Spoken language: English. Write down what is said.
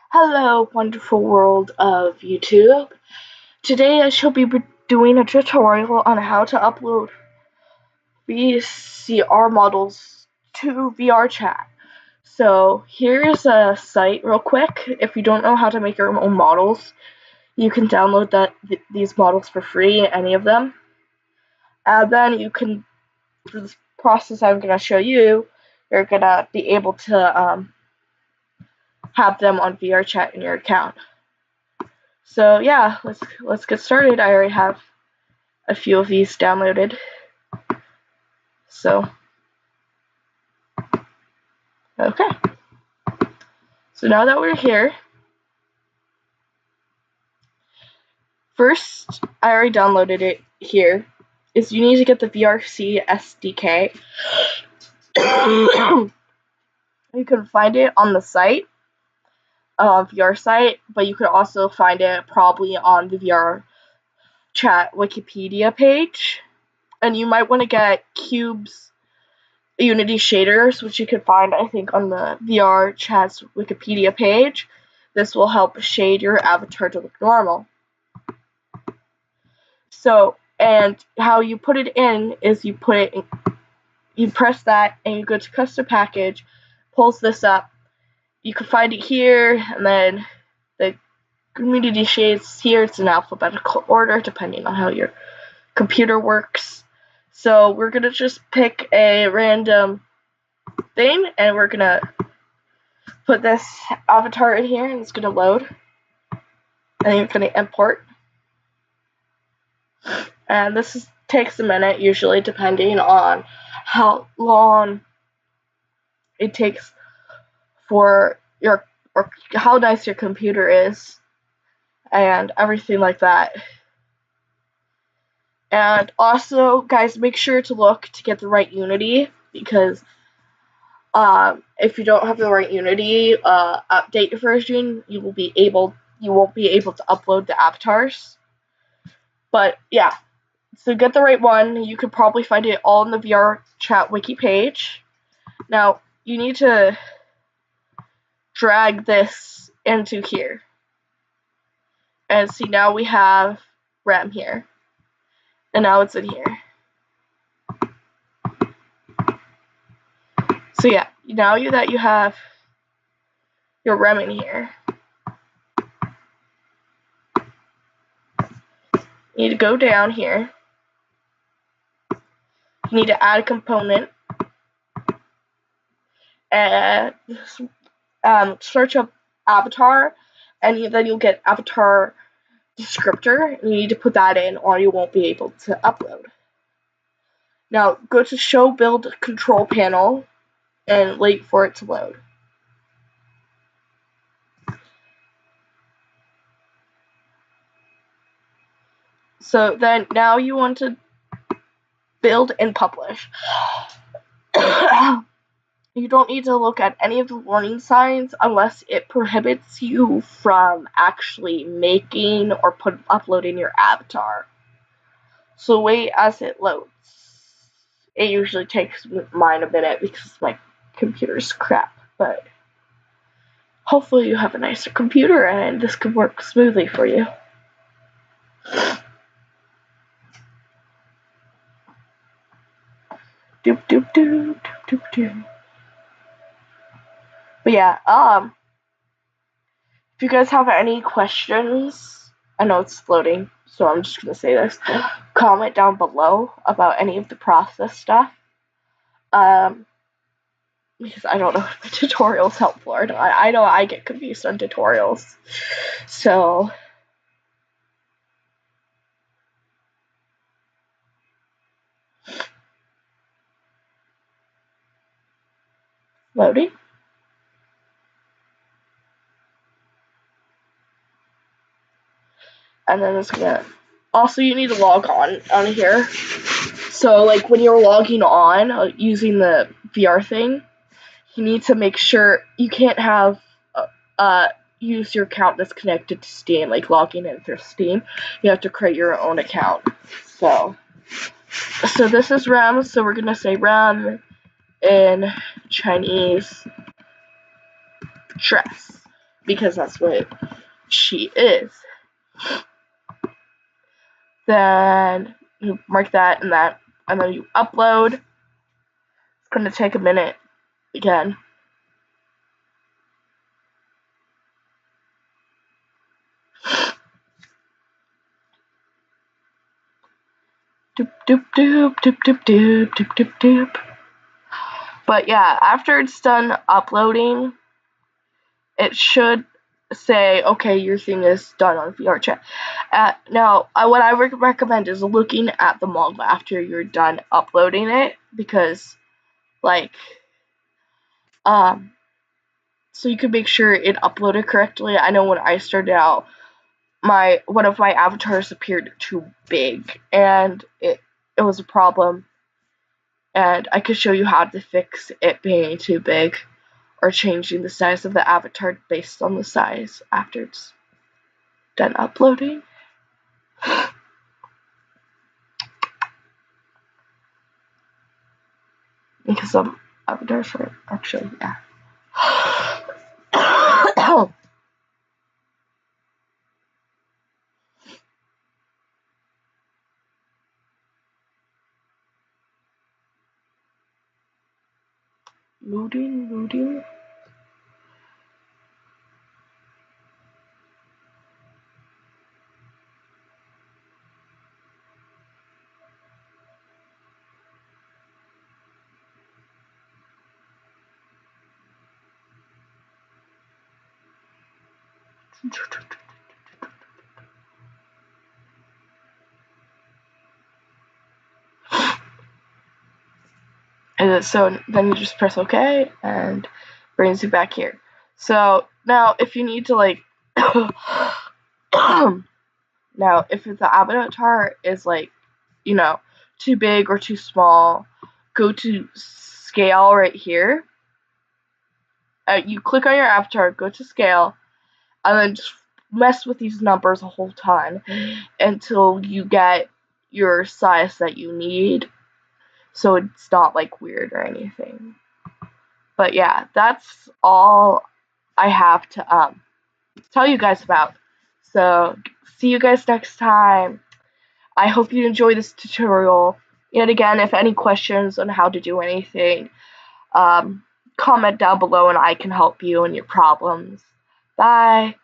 Hello, wonderful world of YouTube. Today I shall be doing a tutorial on how to upload VCR models to VRChat. So here's a site real quick. If you don't know how to make your own models, you can download these models for free, any of them. And then you can, through this process I'm going to show you, you're going to be able to have them on VRChat in your account. So yeah, let's get started. I already have a few of these downloaded. So okay. So now that we're here, first I already downloaded it here. Is you need to get the VRC SDK. You can find it on the site, VR site, but you could also find it probably on the VRChat Wikipedia page. And you might want to get Cube's Unity shaders, which you can find, I think, on the VRChat's Wikipedia page. This will help shade your avatar to look normal. So, and how you put it in is you press that and you go to custom package, pulls this up. You can find it here, and then the community shades here. It's in alphabetical order depending on how your computer works. So we're gonna just pick a random thing, and we're gonna put this avatar in here, and it's gonna load, and you're gonna import. And this takes a minute usually, depending on how long it takes for or how nice your computer is, and everything like that. And also, guys, make sure to look to get the right Unity, because if you don't have the right Unity update version, you won't be able to upload the avatars. But yeah, so get the right one. You could probably find it all in the VRChat wiki page. Now you need to drag this into here, and see, now we have RAM here, and now it's in here. So yeah, now that you have your RAM in here, you need to go down here. You need to add a component, and search up avatar, and then you'll get avatar descriptor. You need to put that in, or you won't be able to upload. Now go to show build control panel and wait for it to load. So then now you want to build and publish. You don't need to look at any of the warning signs unless it prohibits you from actually making or uploading your avatar. So wait as it loads. It usually takes mine a minute because my computer's crap, but hopefully you have a nicer computer and this could work smoothly for you. Doop doop doop doop doop. But yeah, if you guys have any questions, I know it's loading, so I'm just gonna say this. Comment down below about any of the process stuff. Because I don't know if the tutorial's helpful or not. I know I get confused on tutorials. So loading. And then it's gonna, also you need to log on here. So like when you're logging on using the VR thing, you need to make sure you can't have use your account that's connected to Steam, like logging in through Steam. You have to create your own account. So this is RAM, so we're gonna say RAM in Chinese dress. because that's what she is. Then you mark that, and then you upload. It's going to take a minute again. Doop doop doop doop doop doop doop doop doop. But yeah, after it's done uploading, it should say, okay, your thing is done on VRChat. Now, what I recommend is looking at the manga after you're done uploading it, because, like, so you can make sure it uploaded correctly. I know when I started out, one of my avatars appeared too big, and it was a problem. And I could show you how to fix it being too big, or changing the size of the avatar based on the size after it's done uploading. Because some avatars are actually, yeah. Loading. And so then you just press OK, and brings you back here. So now if you need to, like, now if the avatar is, like, too big or too small, go to scale right here. You click on your avatar, go to scale, and then just mess with these numbers the whole time until you get your size that you need, so it's not, like, weird or anything. But yeah, that's all I have to tell you guys about. So see you guys next time. I hope you enjoy this tutorial. And again, if any questions on how to do anything, comment down below and I can help you in your problems. Bye.